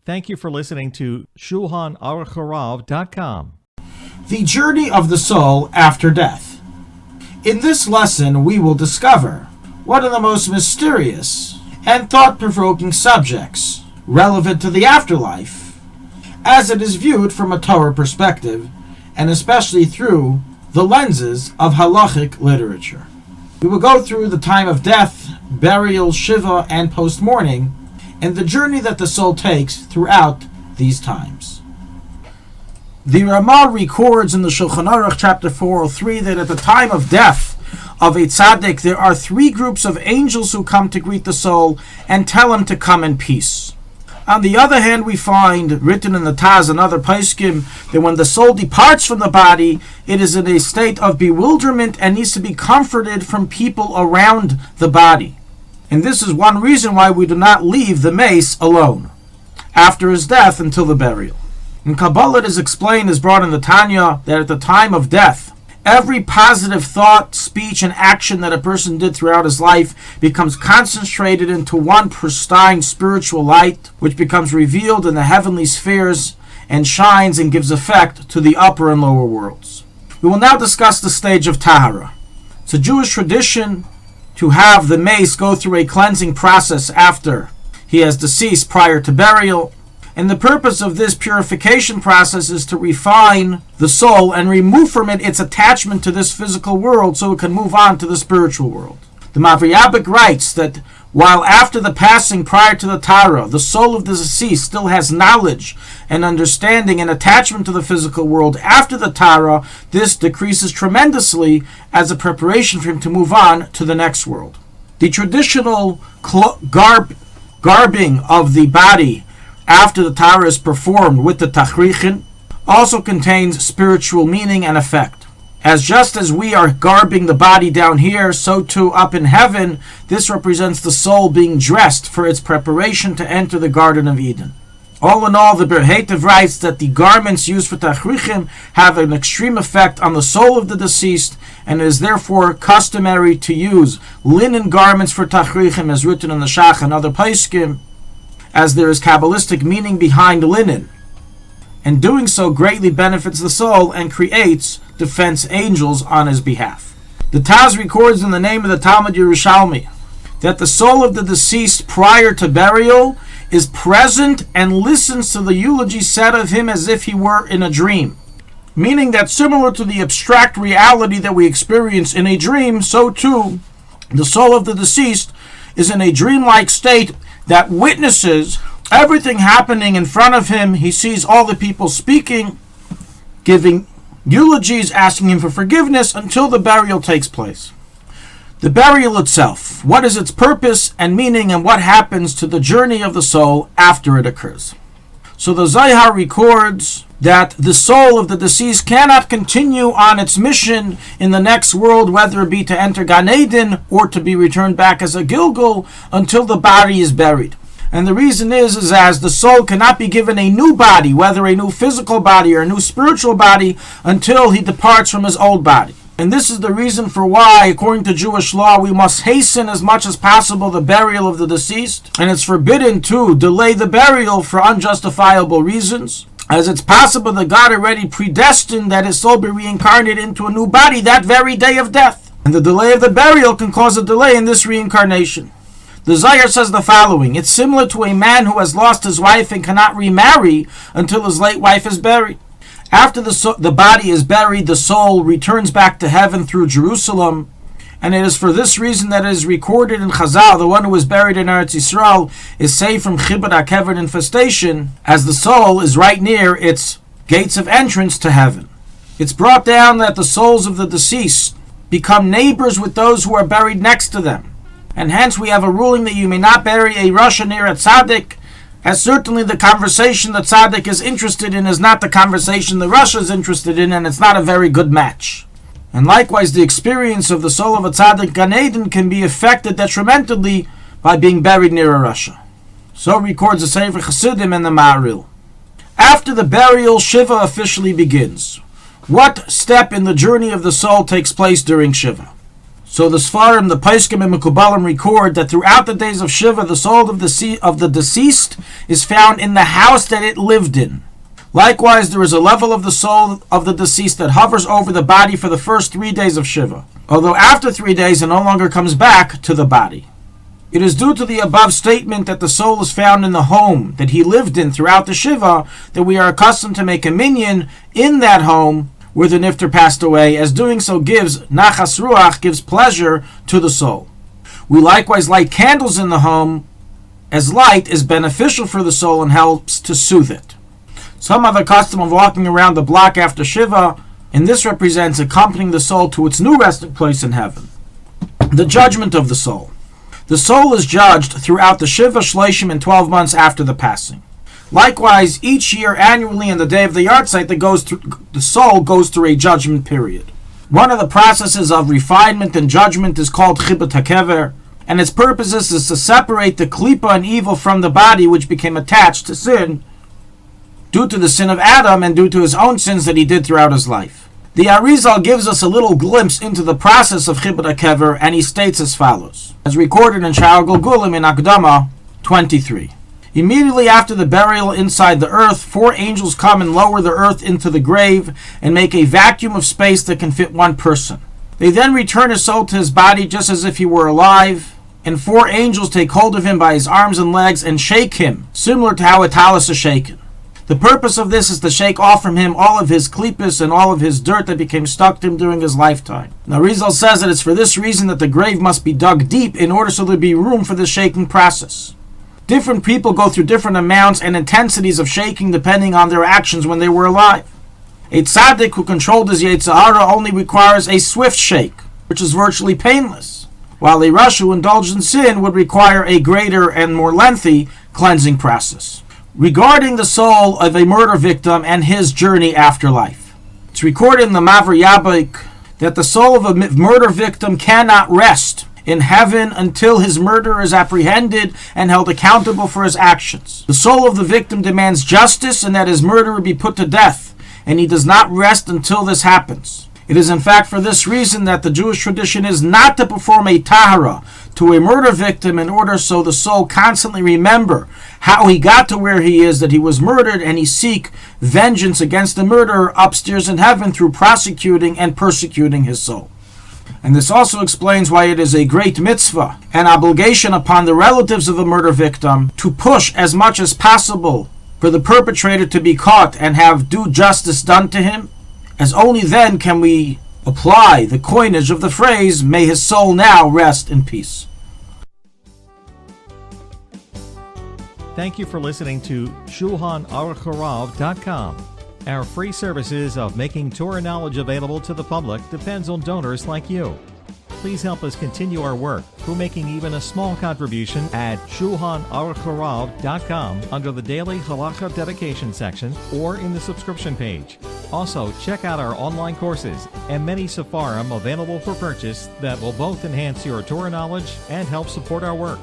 Thank you for listening to Shulchanaruchharav.com. The journey of the soul after death. In this lesson, we will discover one of the most mysterious and thought-provoking subjects relevant to the afterlife, as it is viewed from a Torah perspective, and especially through the lenses of halachic literature. We will go through the time of death, burial, shiva, and post-mourning, and the journey that the soul takes throughout these times. The Ramah records in the Shulchanaruch chapter 403 that at the time of death of a tzaddik, there are three groups of angels who come to greet the soul and tell him to come in peace. On the other hand, we find written in the Taz and other Paiskim that when the soul departs from the body, it is in a state of bewilderment and needs to be comforted from people around the body. And this is one reason why we do not leave the mace alone after his death until the burial. In Kabbalah, it is explained, as brought in the Tanya, that at the time of death, every positive thought, speech, and action that a person did throughout his life becomes concentrated into one pristine spiritual light, which becomes revealed in the heavenly spheres and shines and gives effect to the upper and lower worlds. We will now discuss the stage of Tahara. It's a Jewish tradition to have the mace go through a cleansing process after he has deceased prior to burial. And the purpose of this purification process is to refine the soul and remove from it its attachment to this physical world so it can move on to the spiritual world. The Mavriyabik writes that while after the passing prior to the Tara, the soul of the deceased still has knowledge and understanding and attachment to the physical world, after the Tara, this decreases tremendously as a preparation for him to move on to the next world. The traditional garbing of the body after the Tara is performed with the Tachrichin also contains spiritual meaning and effect. As just as we are garbing the body down here, so too up in heaven, this represents the soul being dressed for its preparation to enter the Garden of Eden. All in all, the Berhetiv writes that the garments used for Tachrichim have an extreme effect on the soul of the deceased, and it is therefore customary to use linen garments for Tachrichim, as written in the Shach and other Paiskim, as there is Kabalistic meaning behind linen. And doing so greatly benefits the soul and creates defense angels on his behalf. The Taz records in the name of the Talmud Yerushalmi that the soul of the deceased prior to burial is present and listens to the eulogy said of him as if he were in a dream. Meaning that similar to the abstract reality that we experience in a dream, so too the soul of the deceased is in a dreamlike state that witnesses everything happening in front of him. He sees all the people speaking, giving eulogies, asking him for forgiveness until the burial takes place. The burial itself, what is its purpose and meaning, and what happens to the journey of the soul after it occurs? So the Zohar records that the soul of the deceased cannot continue on its mission in the next world, whether it be to enter Gan Eden or to be returned back as a Gilgul, until the body is buried. And the reason is as the soul cannot be given a new body, whether a new physical body or a new spiritual body, until he departs from his old body. And this is the reason for why, according to Jewish law, we must hasten as much as possible the burial of the deceased. And it's forbidden to delay the burial for unjustifiable reasons, as it's possible that God already predestined that his soul be reincarnated into a new body that very day of death. And the delay of the burial can cause a delay in this reincarnation. The Zohar says the following: it's similar to a man who has lost his wife and cannot remarry until his late wife is buried. After the body is buried, the soul returns back to heaven through Jerusalem, and it is for this reason that it is recorded in Chazal, the one who is buried in Eretz Yisrael is saved from Chibud HaKever infestation, as the soul is right near its gates of entrance to heaven. It's brought down that the souls of the deceased become neighbors with those who are buried next to them. And hence we have a ruling that you may not bury a Rasha near a tzaddik, as certainly the conversation the tzaddik is interested in is not the conversation the Rasha is interested in, and it's not a very good match. And likewise, the experience of the soul of a tzaddik Gan Eden can be affected detrimentally by being buried near a Rasha. So records the Sefer Chassidim and the Ma'aril. After the burial, Shiva officially begins. What step in the journey of the soul takes place during Shiva? So the Sfarim, the Poskim, and Mekubalim record that throughout the days of Shiva, the soul of the deceased is found in the house that it lived in. Likewise, there is a level of the soul of the deceased that hovers over the body for the first 3 days of Shiva, although after 3 days it no longer comes back to the body. It is due to the above statement that the soul is found in the home that he lived in throughout the Shiva that we are accustomed to make a minyan in that home where the nifter passed away, as doing so gives nachas ruach, gives pleasure to the soul. We likewise light candles in the home, as light is beneficial for the soul and helps to soothe it. Some have a custom of walking around the block after Shiva, and this represents accompanying the soul to its new resting place in heaven. The judgment of the soul. The soul is judged throughout the Shiva, Shloshim, and 12 months after the passing. Likewise, each year, annually, on the day of the yahrzeit, the soul goes through a judgment period. One of the processes of refinement and judgment is called Chibut HaKever, and its purpose is to separate the klipa and evil from the body which became attached to sin due to the sin of Adam and due to his own sins that he did throughout his life. The Arizal gives us a little glimpse into the process of Chibut HaKever, and he states as follows, as recorded in Sha'ar Gulgulim in Akdama 23. Immediately after the burial inside the earth, 4 angels come and lower the earth into the grave and make a vacuum of space that can fit 1 person. They then return his soul to his body just as if he were alive, and 4 angels take hold of him by his arms and legs and shake him, similar to how a talus is shaken. The purpose of this is to shake off from him all of his klippas and all of his dirt that became stuck to him during his lifetime. Now Rizal says that it's for this reason that the grave must be dug deep in order so there be room for the shaking process. Different people go through different amounts and intensities of shaking depending on their actions when they were alive. A tzaddik who controlled his Yetzer Hara only requires a swift shake, which is virtually painless, while a rasha who indulged in sin would require a greater and more lengthy cleansing process. Regarding the soul of a murder victim and his journey after life, it's recorded in the Maver Yabik that the soul of a murder victim cannot rest in heaven until his murderer is apprehended and held accountable for his actions. The soul of the victim demands justice and that his murderer be put to death, and he does not rest until this happens. It is in fact for this reason that the Jewish tradition is not to perform a tahara to a murder victim in order so the soul constantly remember how he got to where he is, that he was murdered, and he seek vengeance against the murderer upstairs in heaven through prosecuting and persecuting his soul. And this also explains why it is a great mitzvah, an obligation upon the relatives of the murder victim to push as much as possible for the perpetrator to be caught and have due justice done to him, as only then can we apply the coinage of the phrase, may his soul now rest in peace. Thank you for listening to Shulchanaruchharav.com. Our free services of making Torah knowledge available to the public depends on donors like you. Please help us continue our work through making even a small contribution at Shulchanaruchharav.com under the Daily Halacha Dedication section or in the subscription page. Also, check out our online courses and many sefarim available for purchase that will both enhance your Torah knowledge and help support our work.